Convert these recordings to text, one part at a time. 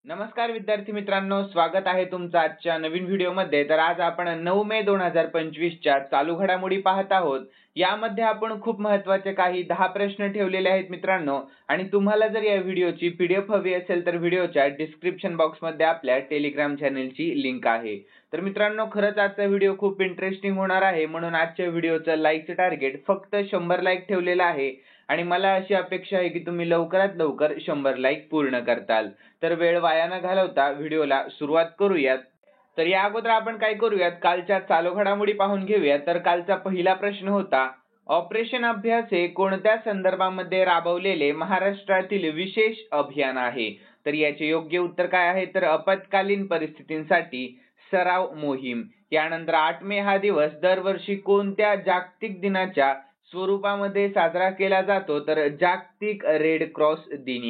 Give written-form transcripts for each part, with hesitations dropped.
नमस्कार विद्यार्थी मित्रांनो, स्वागत आहे तुमचं आजच्या नवीन व्हिडिओमध्ये। तर आज आपण 9 मे 2025 च्या चालू घडामोडी पाहत आहोत। यामध्ये आपण खूप महत्त्वाचे काही 10 प्रश्न ठेवलेले आहेत मित्रांनो, आणि तुम्हाला जर या व्हिडिओची पीडीएफ हवी असेल तर व्हिडिओच्या डिस्क्रिप्शन बॉक्समध्ये आपल्या टेलिग्राम चॅनलची लिंक आहे। तर मित्रांनो, खरंच आजचा व्हिडिओ खूप इंटरेस्टिंग होणार आहे, म्हणून आजच्या व्हिडिओचं लाईकचं टार्गेट फक्त 100 लाईक ठेवलेलं आहे आणि मला अशी अपेक्षा आहे की तुम्ही लवकरात लवकर 100 लाईक पूर्ण करताल। तर वेळ वाया न घालवता व्हिडिओला सुरुवात करूयात। तर या अगोदर आपण काय करूयात, कालच्या चालू घडामोडी पाहून घेऊयात। तर कालचा पहिला प्रश्न होता, ऑपरेशन अभ्यास हे कोणत्या संदर्भामध्ये राबवलेले महाराष्ट्रातील विशेष अभियान आहे? तर याचे योग्य उत्तर काय आहे, तर आपत्कालीन परिस्थितींसाठी सराव मोहीम। यानंतर 8 मे हा दिवस दरवर्षी कोणत्या जागतिक दिनाच्या स्वरूपामध्ये साजरा केला जातो? तर जागतिक रेड क्रॉस दिन।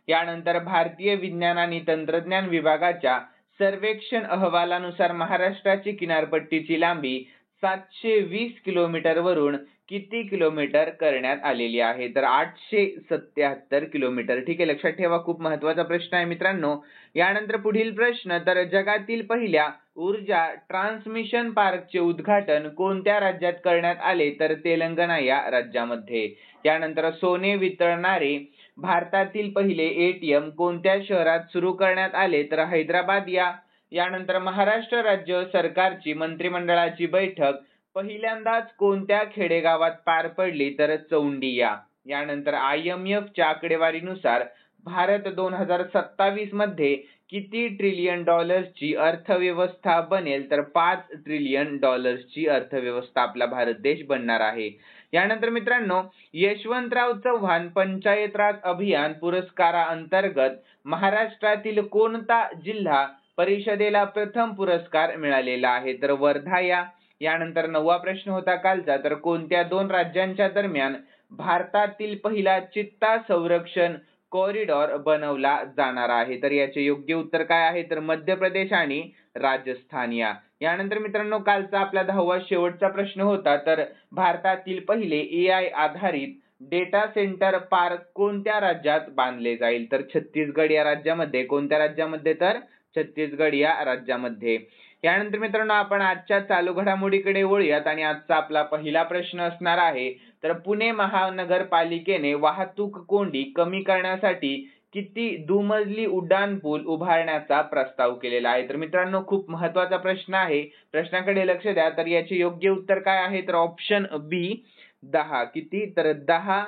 यानंतर भारतीय विज्ञान आणि तंत्रज्ञान विभागाच्या सर्वेक्षण अहवालानुसार महाराष्ट्राची किनारपट्टीची लांबी 720 किलोमीटर वरून किती किलोमीटर करण्यात आलेली आहे? तर 877 किलोमीटर। ठीक आहे, लक्षात ठेवा, खूप महत्त्वाचा प्रश्न आहे मित्रांनो। यानंतर पुढील प्रश्न, तर जगातील पहिल्या ऊर्जा ट्रान्समिशन पार्कचे उद्घाटन कोणत्या राज्यात करण्यात आले? तर तेलंगणा या राज्यामध्ये। यानंतर सोने वितळणारे भारतातील पहिले एटीएम कोणत्या शहरात सुरू करण्यात आले? तर हैदराबाद या। यानंतर महाराष्ट्र राज्य सरकारची मंत्रिमंडळाची बैठक पहिल्यांदाच कोणत्या खेडेगावात पार पडली? तर चौंडी या। यानंतर IMF च्या आकडेवारीनुसार भारत 2027 मध्ये किती ट्रिलियन डॉलर्सची अर्थव्यवस्था बनेल? तर 5 ट्रिलियन डॉलर्सची अर्थव्यवस्था आपला भारत देश बनणार आहे। यानंतर मित्रांनो, यशवंतराव चव्हाण पंचायत राज अभियान पुरस्काराअंतर्गत महाराष्ट्रातील कोणता जिल्हा परिषदेला प्रथम पुरस्कार मिळालेला आहे? तर वर्धा या। यानंतर 9वा प्रश्न होता कालचा, तर कोणत्या दोन राज्यांच्या दरम्यान भारतातील पहिला चित्ता संरक्षण कॉरिडॉर बनवला जाणार आहे? तर याचे योग्य उत्तर काय आहे, तर मध्य प्रदेश आणि राजस्थान या। यानंतर मित्रांनो, कालचा आपला 10वा शेवटचा प्रश्न होता, तर भारतातील पहिले AI आधारित डेटा सेंटर पार्क कोणत्या राज्यात बांधले जाईल? तर छत्तीसगड या राज्यामध्ये। कोणत्या राज्यामध्ये? तर छत्तीसगड या राज्यामध्ये। यानंतर मित्रांनो, आपण आजच्या चालू घडामोडीकडे वळूयात आणि आजचा आपला पहिला प्रश्न असणार आहे, तर पुणे महानगरपालिकेने वाहतूक कोंडी कमी करण्यासाठी किती दुमजली उड्डाणपूल उभारण्याचा प्रस्ताव केलेला आहे? तर मित्रांनो, खूप महत्त्वाचा प्रश्न आहे, प्रश्नाकडे लक्ष द्या। तर याचे योग्य उत्तर काय आहे, तर ऑप्शन बी 10। किती? तर 10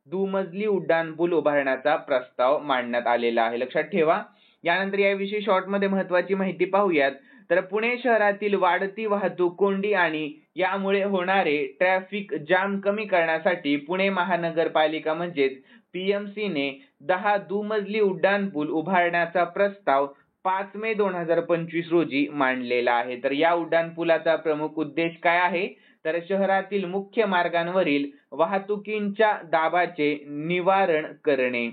दुमजली उड्डाणपूल उभारण्याचा प्रस्ताव मांडण्यात आलेला आहे, लक्षात ठेवा। यानंतर याविषयी शॉर्ट मध्ये महत्त्वाची माहिती पाहूयात। तर पुणे शहरातील वाढती वाहतूक कोंडी आणि यामुळे होणारे ट्रॅफिक जाम कमी करण्यासाठी पुणे महानगरपालिका म्हणजेच PMC ने 10 दुमजली उड्डाणपूल उभारण्याचा प्रस्ताव 5 मे 2025 रोजी मांडलेला आहे। तर या उड्डाणपुलाचा प्रमुख उद्देश काय आहे, तर शहरातील मुख्य मार्गांवरील वाहतुकींच्या दाबाचे निवारण करणे।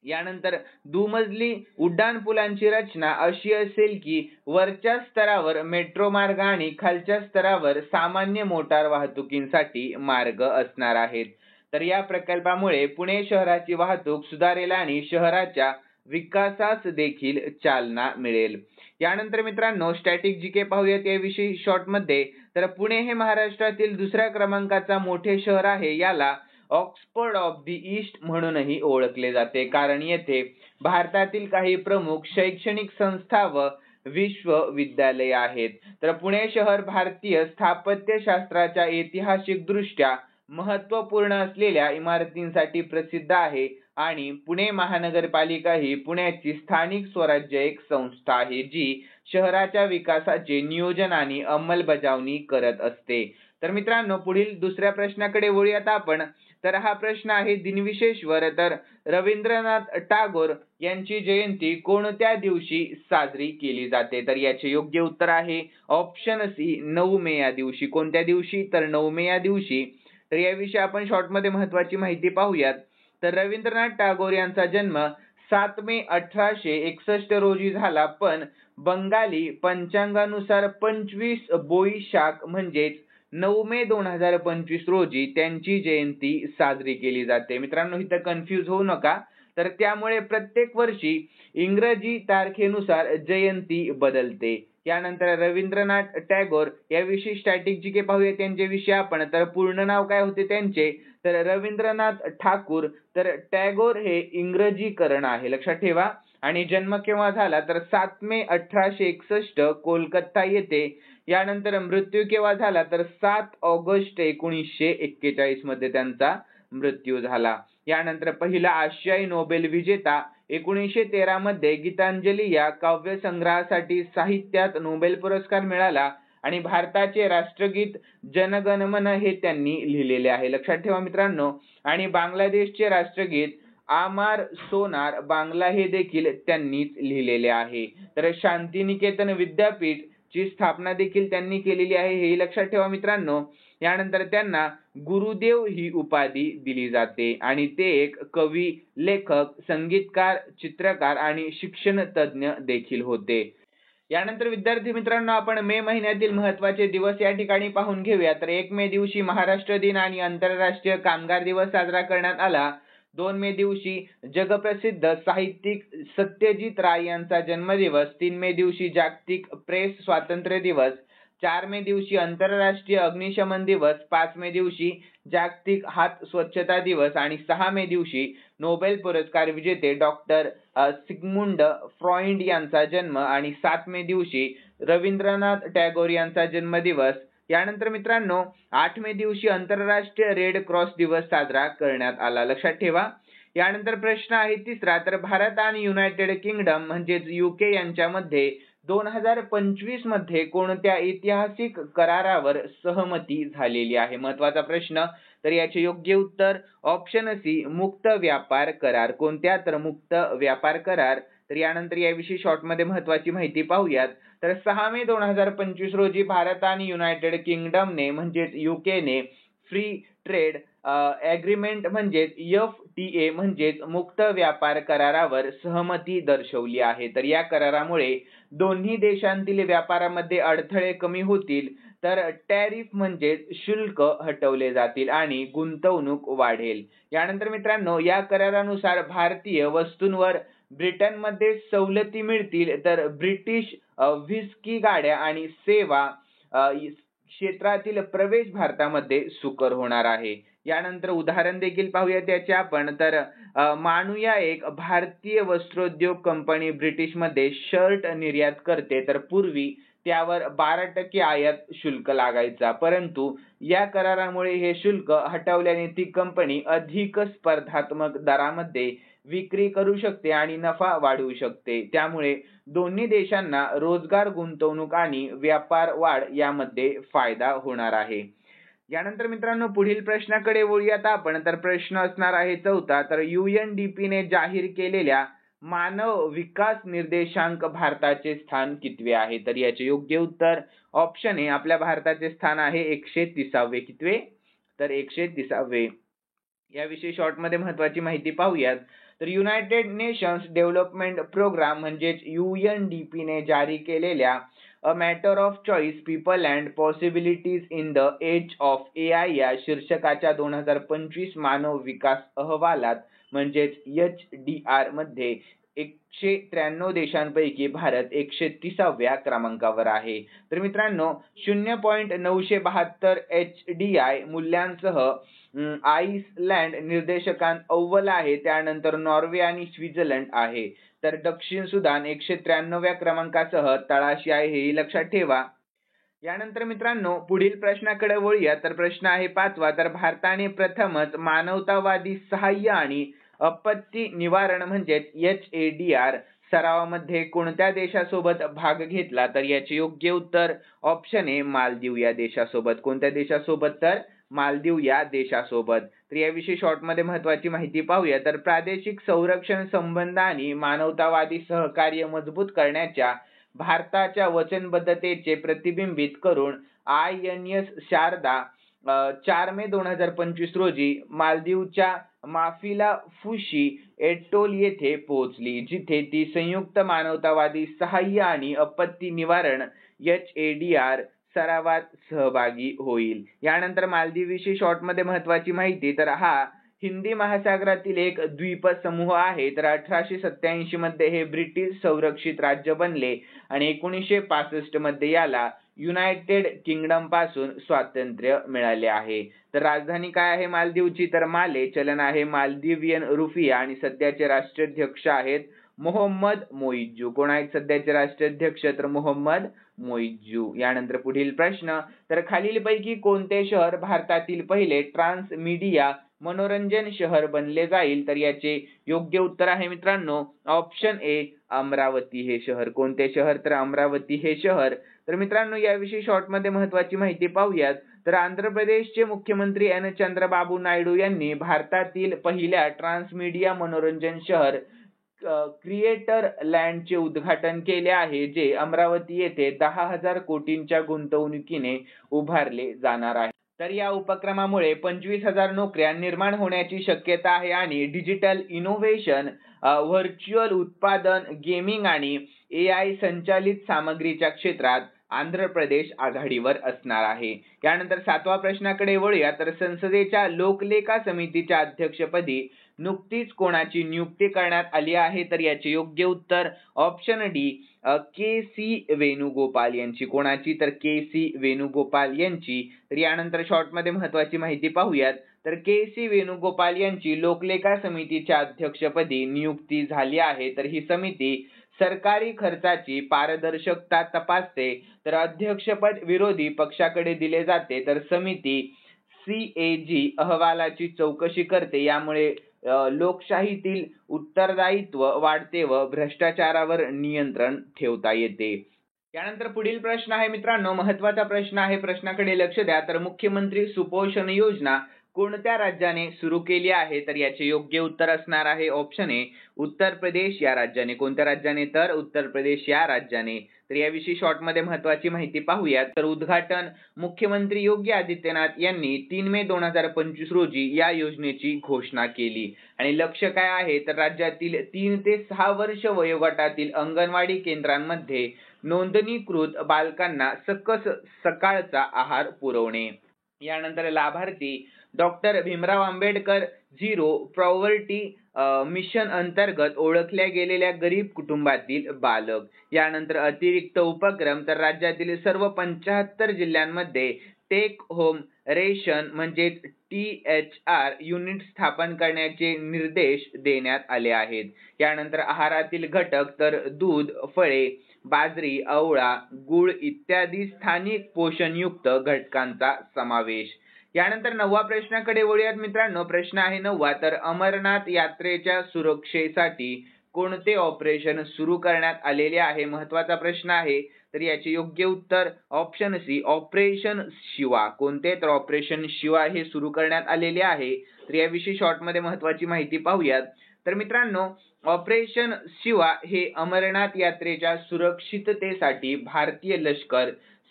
यानंतर दुमजली उड्डाणपुलांची रचना अशी असेल की वरच्या स्तरावर मेट्रो मार्ग आणि खालच्या स्तरावर सामान्य मोटार वाहतुकीसाठी मार्ग असणार आहेत। तर या प्रकल्पामुळे पुणे शहराची वाहतूक सुधारेल आणि शहराच्या विकासास देखील चालना मिळेल। यानंतर मित्रांनो, स्टॅटिक जीके पाहूयात याविषयी शॉर्ट मध्ये। तर पुणे हे महाराष्ट्रातील दुसऱ्या क्रमांकाचा मोठे शहर आहे। याला ऑक्सफर्ड ऑफ द ईस्ट म्हणूनही ओळखले जाते, कारण येथे भारतातील काही प्रमुख शैक्षणिक संस्था व विश्वविद्यालये आहेत। तर पुणे शहर भारतीय स्थापत्यशास्त्राच्या ऐतिहासिक दृष्ट्या महत्त्वपूर्ण असलेल्या इमारतींसाठी प्रसिद्ध आहे आणि पुणे महानगरपालिका ही पुण्याची स्थानिक स्वराज्य एक संस्था आहे, जी शहराच्या विकासाचे नियोजन आणि अंमलबजावणी करत असते। तर मित्रांनो, पुढील दुसऱ्या प्रश्नाकडे वळूयात आपण। तर हा प्रश्न आहे दिनविशेषवर। तर रवींद्रनाथ टागोर यांची जयंती कोणत्या दिवशी साजरी केली जाते? तर याचे योग्य उत्तर आहे ऑप्शन सी 9 मे या दिवशी। कोणत्या दिवशी? तर 9 मे या दिवशी। तर याविषयी आपण शॉर्ट मध्ये महत्त्वाची माहिती पाहूयात। तर रवींद्रनाथ टागोर यांचा जन्म 7 मे 1861 रोजी झाला, पण बंगाली पंचांगानुसार 25 बोईशाख म्हणजेच 9 मे 2025 रोजी त्यांची जयंती साजरी केली जाते। मित्रांनो, इथं कन्फ्यूज होऊ नका। तर त्यामुळे प्रत्येक वर्षी इंग्रजी तारखेनुसार जयंती बदलते. यानंतर रवींद्रनाथ टागोर याविषयी स्टॅटिक जी के पाहूया त्यांच्याविषयी आपण. तर पूर्ण नाव काय होते त्यांचे, तर रवींद्रनाथ ठाकूर. तर टागोर हे इंग्रजीकरण आहे, लक्षात ठेवा. आणि जन्म केव्हा झाला, तर 7 मे 1861 कोलकाता येथे. यानंतर मृत्यू केव्हा झाला, तर 7 ऑगस्ट 1941 मध्ये त्यांचा मृत्यू झाला. यानंतर पहिला आशियाई नोबेल विजेता 1913 मध्ये गीतांजली या काव्य संग्रहासाठी साहित्यात नोबेल पुरस्कार मिळाला. आणि भारताचे राष्ट्रगीत जन गण मन हे त्यांनी लिहिलेले आहे, लक्षात ठेवा मित्रांनो. आणि बांगलादेशचे राष्ट्रगीत आमार सोनार बांगला हे देखील त्यांनीच लिहिलेले आहे. तर शांतिनिकेतन विद्यापीठ ची स्थापना देखील त्यांनी केलेली आहे, हे लक्षात ठेवा मित्रांनो. यानंतर त्यांना गुरुदेव ही उपाधी दिली जाते. आणि ते एक कवी, लेखक, संगीतकार, चित्रकार आणि शिक्षण तज्ञ देखील होते. यानंतर विद्यार्थी मित्रांनो, आपण मे महिन्यातील महत्त्वाचे दिवस या ठिकाणी पाहून घेऊया. तर 1 मे दिवशी महाराष्ट्र दिन आणि आंतरराष्ट्रीय कामगार दिवस साजरा करण्यात आला. 2 मे दिवशी जगप्रसिद्ध साहित्यिक सत्यजित राय यांचा जन्मदिवस. 3 मे दिवशी जागतिक प्रेस स्वातंत्र्य दिवस. 4 मे दिवशी आंतरराष्ट्रीय अग्निशमन दिवस. 5 मे दिवशी जागतिक हात स्वच्छता दिवस. आणि 6 मे दिवशी नोबेल पुरस्कार विजेते डॉक्टर सिग्मुंड फ्रॉइड यांचा जन्म. आणि 7 मे दिवशी रवींद्रनाथ टागोर यांचा जन्मदिवस. यानंतर मित्रांनो 8 मे दिवशी आंतरराष्ट्रीय रेड क्रॉस दिवस साजरा करण्यात आला, लक्षात ठेवा. यानंतर प्रश्न आहे तिसरा, तर भारत आणि युनायटेड किंगडम म्हणजेच UK यांच्यामध्ये 2025 मध्ये कोणत्या ऐतिहासिक करारावर सहमती झालेली आहे? महत्वाचा प्रश्न. तर याचे योग्य उत्तर ऑप्शन सी, मुक्त व्यापार करार. कोणत्या, तर मुक्त व्यापार करार. तर यानंतर याविषयी शॉर्ट मध्ये महत्वाची माहिती पाहूयात. तर 6 मे 2025 रोजी भारत आणि युनायटेड किंगडमने म्हणजेच UK ने फ्री ट्रेड ॲग्रीमेंट म्हणजेच FTA म्हणजेच मुक्त व्यापार करारावर सहमती दर्शवली आहे. तर या करारामुळे दोन्ही देशांतील व्यापारामध्ये अडथळे कमी होतील. तर टॅरिफ म्हणजेच शुल्क हटवले जातील आणि गुंतवणूक वाढेल. यानंतर मित्रांनो या करारानुसार भारतीय वस्तूंवर ब्रिटनमध्ये सवलती मिळतील. तर ब्रिटिश व्हिस्की गाड्या आणि सेवा क्षेत्रातील प्रवेश भारतामध्ये सुकर होणार आहे. यानंतर उदाहरण देखील पाहूया त्याचे आपण. तर मानुया एक भारतीय वस्त्रोद्योग कंपनी ब्रिटिशमध्ये शर्ट निर्यात करते. तर पूर्वी त्यावर 12% आयात शुल्क लागायचा, परंतु या करारामुळे हे शुल्क हटवल्याने ती कंपनी अधिक स्पर्धात्मक दरामध्ये विक्री करू शकते आणि नफा वाढवू शकते. त्यामुळे दोन्ही देशांना रोजगार, गुंतवणूक आणि व्यापार वाढ यामध्ये फायदा होणार आहे. यानंतर मित्रांनो पुढील प्रश्नाकडे वळूयात आपण. तर प्रश्न असणार आहे चौथा. तर UNDP ने जाहीर केलेल्या मानव विकास निर्देशांक भारताचे स्थान कितवे आहे? तर याचे योग्य उत्तर ऑप्शन ए, आपल्या भारताचे स्थान आहे 130वे. कितवे? तर 130वे. याविषयी शॉर्ट मध्ये महत्वाची माहिती पाहूयात. तर युनायटेड नेशन्स डेव्हलपमेंट प्रोग्राम म्हणजेच UNDP ने जारी केलेल्या a matter of choice, people and possibilities in the age of AI या शीर्षकाच्या 2025 मानव विकास अहवालात म्हणजेच HDR मध्ये 193 देशांपैकी भारत 130व्या क्रमांकावर आहे. तर मित्रांनो 0.972 HDI मूल्यांसह आइसलँड निर्देशकांत अव्वल आहे. त्यानंतर नॉर्वे आणि स्वित्झर्लंड आहे. तर दक्षिण सुदान 193व्या क्रमांकासह तळाशी आहे, हे लक्षात ठेवा. यानंतर मित्रांनो पुढील प्रश्नाकडे वळूया. तर प्रश्न आहे 5वा. तर भारताने प्रथमच मानवतावादी सहाय्य आणि आपत्ती निवारण म्हणजेच HADR सरावामध्ये कोणत्या देशासोबत भाग घेतला? तर याचे योग्य उत्तर ऑप्शन ए, मालदीव या देशासोबत. कोणत्या देशासोबत? तर मालदीव या देशासोबत. तर याविषयी शॉर्ट मध्ये महत्वाची माहिती पाहूया. तर प्रादेशिक संरक्षण संबंध आणि मानवतावादी सहकार्य मजबूत करण्याच्या भारताच्या वचनबद्धतेचे प्रतिबिंबित करून INS शारदा 4 मे 2025 रोजी मालदीवच्या माफिला फुशी एटोल येथे पोहोचली, जिथे ती संयुक्त मानवतावादी सहाय्य आणि आपत्ती निवारण HADR सरावात सहभागी होईल. यानंतर मालदीवविषयी शॉर्ट मध्ये महत्वाची माहिती. तर हा हिंदी महासागरातील एक द्वीप समूह आहे. तर 1887 मध्ये हे ब्रिटिश संरक्षित राज्य बनले आणि 1965 मध्ये याला युनायटेड किंगडम पासून स्वातंत्र्य मिळाले आहे. तर राजधानी काय आहे मालदीवची? तर माले. चलन आहे मालदिवियन रुपिया आणि सध्याचे राष्ट्राध्यक्ष आहेत मोहम्मद मोइज्जू. कोण आहेत सध्याचे राष्ट्राध्यक्ष? तर मोहम्मद मोइज्जू. यानंतर पुढील प्रश्न, तर खालीलपैकी कोणते शहर भारतातील पहिले ट्रान्समीडिया मनोरंजन शहर बनले जाईल? तर याचे योग्य उत्तर आहे मित्रांनो ऑप्शन ए अमरावती हे शहर. कोणते शहर? तर अमरावती हे शहर. तर मित्रांनो याविषयी शॉर्ट मध्ये महत्त्वाची माहिती पाहूयात. तर आंध्र प्रदेशचे मुख्यमंत्री एन चंद्रबाबू नायडू यांनी भारतातील पहिल्या ट्रान्समीडिया मनोरंजन शहर क्रिएटर लँडचे उद्घाटन केले आहे, जे अमरावती येथे 10,000 कोटींच्या गुंतवणुकीने उभारले जाणार आहे. तर या उपक्रमामुळे 25,000 नोकऱ्या निर्माण होण्याची शक्यता आहे आणि डिजिटल इनोव्हेशन, व्हर्च्युअल उत्पादन, गेमिंग आणि AI संचालित सामग्रीच्या क्षेत्रात आंध्र प्रदेश आघाडीवर असणार आहे. यानंतर 7व्या प्रश्नाकडे वळूया. तर संसदेच्या लोकलेखा समितीच्या अध्यक्षपदी नुकतीच कोणाची नियुक्ती करण्यात आली आहे? तर याचे योग्य उत्तर ऑप्शन डी के.सी. वेणुगोपाल यांची. कोणाची? तर के.सी. वेणुगोपाल यांची. तर यानंतर शॉर्ट मध्ये महत्त्वाची माहिती पाहूयात. तर के.सी. वेणुगोपाल यांची लोकलेखा समितीच्या अध्यक्षपदी नियुक्ती झाली आहे. तर ही समिती सरकारी खर्चाची पारदर्शकता तपासते. तर अध्यक्षपद विरोधी पक्षाकडे दिले जाते. तर समिती CAG अहवालाची चौकशी करते. यामुळे लोकशाहीतील उत्तरदायित्व वाढते व भ्रष्टाचारावर नियंत्रण ठेवता येते. यानंतर पुढील प्रश्न आहे मित्रांनो महत्त्वाचा प्रश्न आहे, प्रश्नाकडे लक्ष द्या. तर मुख्यमंत्री सुपोषण योजना कोणत्या राज्याने सुरू केली आहे? तर याचे योग्य उत्तर असणार आहे ऑप्शन ए उत्तर प्रदेश या राज्याने. कोणत्या राज्याने? तर उत्तर प्रदेश या राज्याने. तर याविषयी शॉर्ट मध्ये महत्त्वाची माहिती पाहूयात. तर उद्घाटन मुख्यमंत्री योगी आदित्यनाथ यांनी 3 मे 2025 रोजी या योजनेची घोषणा केली आणि लक्ष्य काय आहे? तर राज्यातील 3 ते 6 वर्ष वयोगटातील अंगणवाडी केंद्रांमध्ये नोंदणीकृत बालकांना सकस सकाळचा आहार पुरवणे. यानंतर लाभार्थी doctor Bhimrao Ambedkar zero poverty mission अंतर्गत ओळखल्या गेलेल्या गरीब कुटुंबातील बालक. यानंतर अतिरिक्त उपक्रम, तर राज्यातील सर्व 75 जिल्ह्यांमध्ये टेक होम रेशन म्हणजे THR युनिट स्थापन करण्याचे निर्देश देण्यात आले आहेत. यानंतर आहारातील घटक, तर दूध, फळे, बाजरी, आवळा, गूळ इत्यादी स्थानिक पोषणयुक्त घटकांचा समावेश. यानंतर 9व्या प्रश्नाकडे वळूयात मित्रांनो. प्रश्न आहे 9वा. तर अमरनाथ यात्रेच्या सुरक्षेसाठी कोणते ऑपरेशन सुरू करण्यात आलेले आहे? महत्त्वाचा प्रश्न आहे. तर याचे योग्य उत्तर ऑप्शन सी ऑपरेशन शिवा. कोणते? तर ऑपरेशन शिवा हे सुरू करण्यात आलेले आहे. तर याविषयी शॉर्ट मध्ये महत्त्वाची माहिती पाहूयात. तर मित्रांनो ऑपरेशन शिवा हे अमरनाथ यात्रेच्या सुरक्षिततेसाठी भारतीय लष्कर,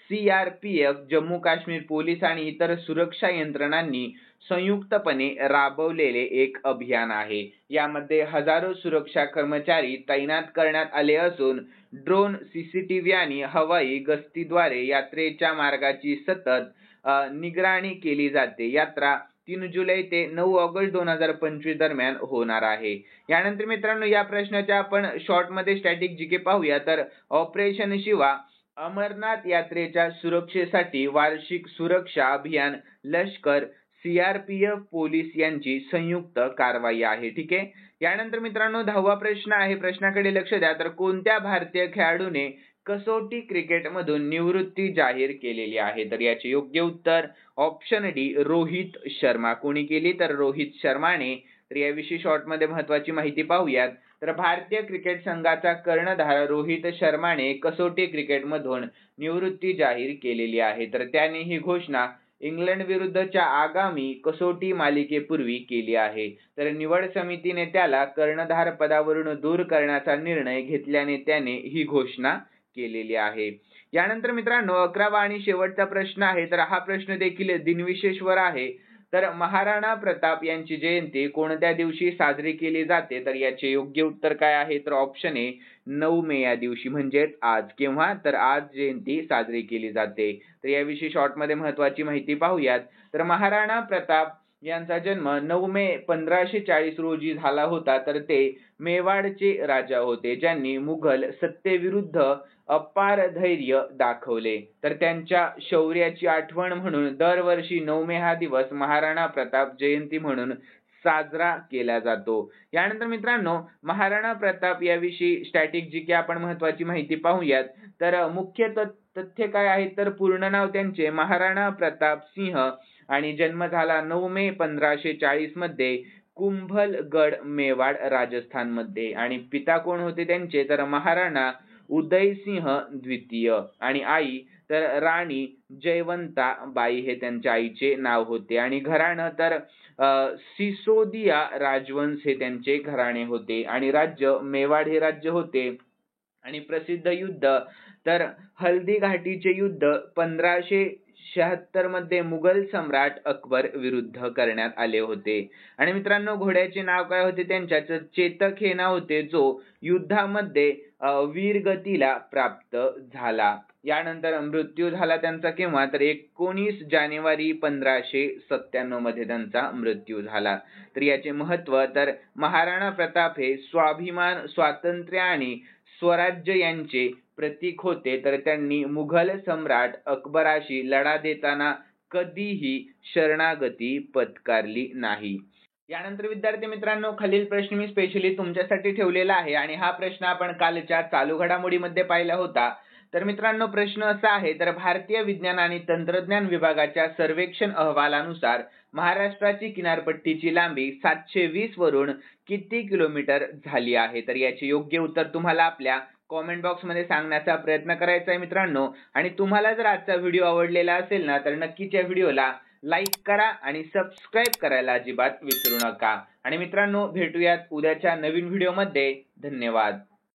CRPF, जम्मू काश्मीर पोलीस आणि इतर सुरक्षा यंत्रणांनी संयुक्तपणे राबवलेले एक अभियान आहे. यामध्ये हजारो सुरक्षा कर्मचारी तैनात करण्यात आले असून ड्रोन, CCTV आणि हवाई गस्तीद्वारे यात्रेच्या मार्गाची सतत निगराणी केली जाते. यात्रा 3 जुलै ते 9 ऑगस्ट 2025 दरम्यान होणार आहे. यानंतर मित्रांनो या प्रश्नाच्या आपण शॉर्ट मध्ये स्टॅटिक जीके पाहूया. तर ऑपरेशन शिवा अमरनाथ यात्रेच्या सुरक्षेसाठी वार्षिक सुरक्षा अभियान लष्कर, CRPF, पोलीस यांची संयुक्त कारवाई आहे. ठीक आहे. यानंतर मित्रांनो 10वा प्रश्न आहे, प्रश्नाकडे लक्ष द्या. तर कोणत्या भारतीय खेळाडूने कसोटी क्रिकेट मधून निवृत्ती जाहीर केलेली आहे? तर याचे योग्य उत्तर ऑप्शन डी रोहित शर्मा. कोणी केली? तर रोहित शर्माने. तर याविषयी शॉर्ट मध्ये महत्त्वाची माहिती पाहूयात. तर भारतीय क्रिकेट संघाचा कर्णधार रोहित शर्माने कसोटी क्रिकेट मधून निवृत्ती जाहीर केलेली आहे. तर त्याने ही घोषणा इंग्लंड विरुद्धच्या आगामी कसोटी मालिकेपूर्वी केली आहे. तर निवड समितीने त्याला कर्णधार पदावरून दूर करण्याचा निर्णय घेतल्याने त्याने ही घोषणा केलेली आहे. यानंतर मित्रांनो 11वा आणि शेवटचा प्रश्न आहे. तर हा प्रश्न देखील दिनविशेषवर आहे. तर महाराणा प्रताप यांची जयंती कोणत्या दिवशी साजरी केली जाते? तर याचे योग्य उत्तर काय आहे? तर ऑप्शन ए 9 मे या दिवशी, म्हणजेच आज. केव्हा? तर आज जयंती साजरी केली जाते. तर याविषयी शॉर्ट मध्ये महत्त्वाची माहिती पाहूयात. तर महाराणा प्रताप यांचा जन्म 9 मे 1540 रोजी झाला होता. तर ते मेवाडचे राजा होते, ज्यांनी मुघल सत्तेविरुद्ध अपार धैर्य दाखवले. तर त्यांच्या शौर्याची आठवण म्हणून दरवर्षी 9 मे हा दिवस महाराणा प्रताप जयंती म्हणून साजरा केला जातो. यानंतर मित्रांनो, महाराणा प्रताप याविषयी स्टॅटिक जी की आपण महत्त्वाची माहिती पाहूयात. तर मुख्य तथ्य काय आहे, तर पूर्ण नाव त्यांचे महाराणा प्रताप सिंह आणि जन्म झाला 9 मे 1540 मध्ये कुंभलगड, मेवाड, राजस्थान मध्ये. आणि पिता कोण होते त्यांचे, तर महाराणा उदयसिंह द्वितीय आणि आई तर राणी जयवंता बाई हे त्यांच्या आईचे नाव होते. आणि घराणं तर सिसोदिया राजवंश हे त्यांचे घराणे होते. आणि राज्य मेवाड हे राज्य होते. आणि प्रसिद्ध युद्ध तर हल्दी घाटीचे युद्ध 1576 मध्ये मुघल सम्राट अकबर विरुद्ध करण्यात आले होते. आणि मित्रांनो, घोड्याचे नाव काय होते त्यांच्या, चेतक हे नाव होते, जो युद्धामध्ये वीरगतीला प्राप्त झाला. यानंतर मृत्यू झाला त्यांचा केव्हा, तर 19 जानेवारी 1597 मध्ये त्यांचा मृत्यू झाला. तर याचे महत्व, तर महाराणा प्रताप हे स्वाभिमान, स्वातंत्र्य आणि स्वराज्य यांचे प्रतीक होते. तर त्यांनी मुघल सम्राट अकबराशी लढा देताना कधीही शरणागती पत्करली नाही. यानंतर विद्यार्थी मित्रांनो, खालील प्रश्न मी स्पेशली तुमच्यासाठी ठेवलेला आहे आणि हा प्रश्न आपण कालच्या चालू घडामोडीमध्ये पाहिला होता. तर मित्रांनो, प्रश्न असा आहे, तर भारतीय विज्ञान आणि तंत्रज्ञान विभागाच्या सर्वेक्षण अहवालानुसार महाराष्ट्राची किनारपट्टीची लांबी 720 वरून किती किलोमीटर झाली आहे. तर याचे योग्य उत्तर तुम्हाला आपल्या कॉमेंट बॉक्स मध्ये सांगण्याचा प्रयत्न करायचा आहे मित्रांनो. आणि तुम्हाला जर आजचा व्हिडिओ आवडलेला असेल ना, तर नक्कीच या व्हिडिओला लाईक करा आणि सबस्क्राईब करायला अजिबात विसरू नका. आणि मित्रांनो, भेटूयात उद्याच्या नवीन व्हिडिओमध्ये. धन्यवाद.